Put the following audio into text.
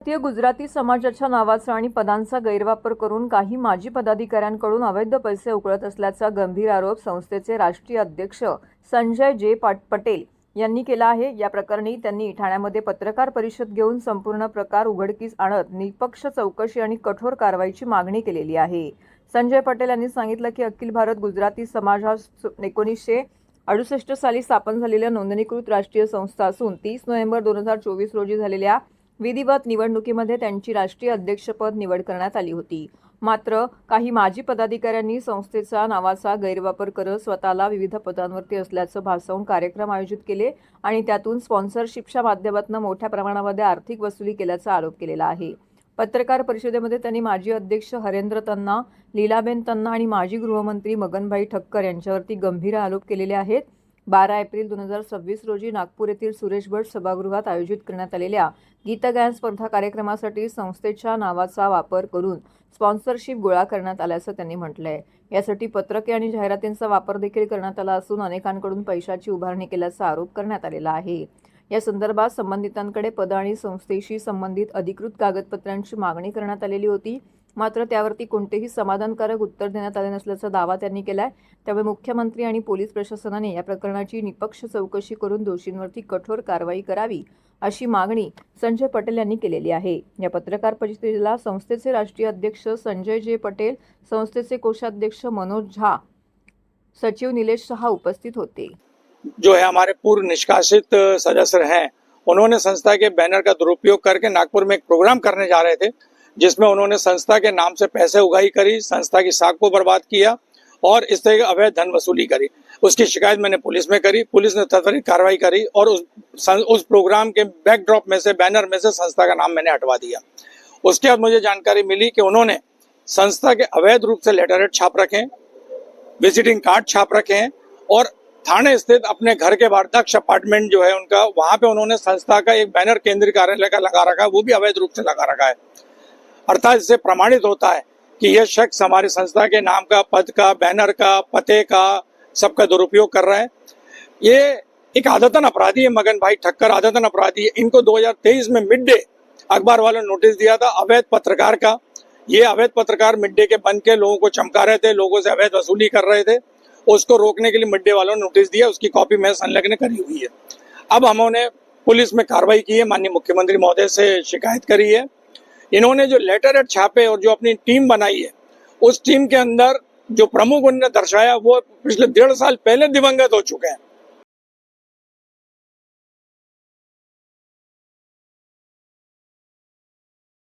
भारतीय गुजराती समाजाच्या नावाचा आणि पदांचा गैरवापर करून काही माजी पदाधिकाऱ्यांकडून अवैध पैसे उकळत असल्याचा गंभीर आरोप संस्थेचे राष्ट्रीय अध्यक्ष संजय जे पटेल यांनी केला आहे। या प्रकरणी त्यांनी ठाण्यामध्ये पत्रकार परिषद घेऊन संपूर्ण प्रकार उघडकीस आणत निष्पक्ष चौकशी आणि कठोर कारवाईची मागणी केलेली आहे। संजय पटेल यांनी सांगितलं की अखिल भारत गुजराती समाज हा 1968 साली स्थापन झालेल्या नोंदणीकृत राष्ट्रीय संस्था असून 30 नोव्हेंबर 2024 रोजी झालेल्या विधिवत निवडणुकीमध्ये त्यांची राष्ट्रीय अध्यक्षपद निवड करण्यात आली होती। मात्र काही माजी पदाधिकाऱ्यांनी संस्थेचा नावाचा गैरवापर करत स्वतःला विविध पदांवरती असल्याचं भासवून कार्यक्रम आयोजित केले आणि त्यातून स्पॉन्सरशिपच्या माध्यमातून मोठ्या प्रमाणामध्ये आर्थिक वसुली केल्याचा आरोप केलेला आहे। पत्रकार परिषदेमध्ये त्यांनी माजी अध्यक्ष हरेंद्र तन्ना, लीलाबेन तन्ना आणि माजी गृहमंत्री मगनभाई ठक्कर यांच्यावरती गंभीर आरोप केलेले आहेत। 12 एप्रिल 2026 रोजी नागपूर येथील सुरेश भट सभागृहात आयोजित करण्यात आलेल्या गीतगायन स्पर्धा कार्यक्रमासाठी संस्थेच्या नावाचा वापर करून स्पॉन्सरशिप गोळा करण्यात आल्याचं त्यांनी म्हटलंय। यासाठी पत्रके आणि जाहिरातींचा वापर देखील करण्यात आला असून अनेकांकडून पैशाची उभारणी केल्याचा आरोप करण्यात आलेला आहे। या संदर्भात संबंधितांकडे पद आणि संस्थेशी संबंधित अधिकृत कागदपत्रांची मागणी करण्यात आलेली होती, मात्र त्यावरती कोणतेही समाधानकारक उत्तर देण्यात आले नसल्याचा दावा त्यांनी केलाय। त्यामुळे मुख्यमंत्री आणि पोलीस प्रशासनाने या प्रकरणाची निष्पक्ष चौकशी करून दोषींवरती कठोर कारवाई करावी अशी मागणी संजय पटेल यांनी केलेली आहे। या पत्रकार परिषदेला संस्थेचे राष्ट्रीय अध्यक्ष संजय जे पटेल, संस्थेचे कोषाध्यक्ष मनोज झा, सचिव निलेश शहा उपस्थित होते। जो है हमारे पूर्व निष्कासित सदस्य हैं, उन्होंने संस्था के बैनर का दुरुपयोग करके नागपुर में एक प्रोग्राम करने जा रहे थे, जिसमें उन्होंने संस्था के नाम से पैसे उगाही करी, संस्था की साख को बर्बाद किया और इस तरह की अवैध धन वसूली करी। उसकी शिकायत मैंने पुलिस में करी, पुलिस ने त्वरित कार्रवाई करी और उस प्रोग्राम के बैकड्रॉप में से, बैनर में से संस्था का नाम मैंने हटवा दिया। उसके बाद मुझे जानकारी मिली कि उन्होंने संस्था के अवैध रूप से लेटरहेड छाप रखे हैं, विजिटिंग कार्ड छाप रखे हैं और थाने स्थित अपने घर के बाहर दक्ष अपार्टमेंट जो है उनका, वहां पे उन्होंने संस्था का एक बैनर केंद्रीय कार्यालय का लगा रखा है, वो भी अवैध रूप से लगा रखा है। अर्थात इससे प्रमाणित होता है कि यह शख्स हमारी संस्था के नाम का, पद का, बैनर का, पते का, सबका दुरुपयोग कर रहा है। ये एक आदतन अपराधी है, मगन भाई ठक्कर आदतन अपराधी है। इनको 2023 में मिड डे अखबार वालों ने नोटिस दिया था अवैध पत्रकार का। ये अवैध पत्रकार मिड डे के बन के लोगों को चमका रहे थे, लोगों से अवैध वसूली कर रहे थे। उसको रोकने के लिए मिड डे वालों ने नोटिस दिया, उसकी कॉपी मैं संलग्न करी हुई है। अब हमने पुलिस में कार्रवाई की है, माननीय मुख्यमंत्री महोदय से शिकायत करी है। इन्होंने जो लेटरहेड छापे और जो अपनी टीम बनाई है, उस टीम के अंदर जो प्रमुख उन्होंने दर्शाया वो पिछले 1.5 साल पहले दिवंगत हो चुके हैं।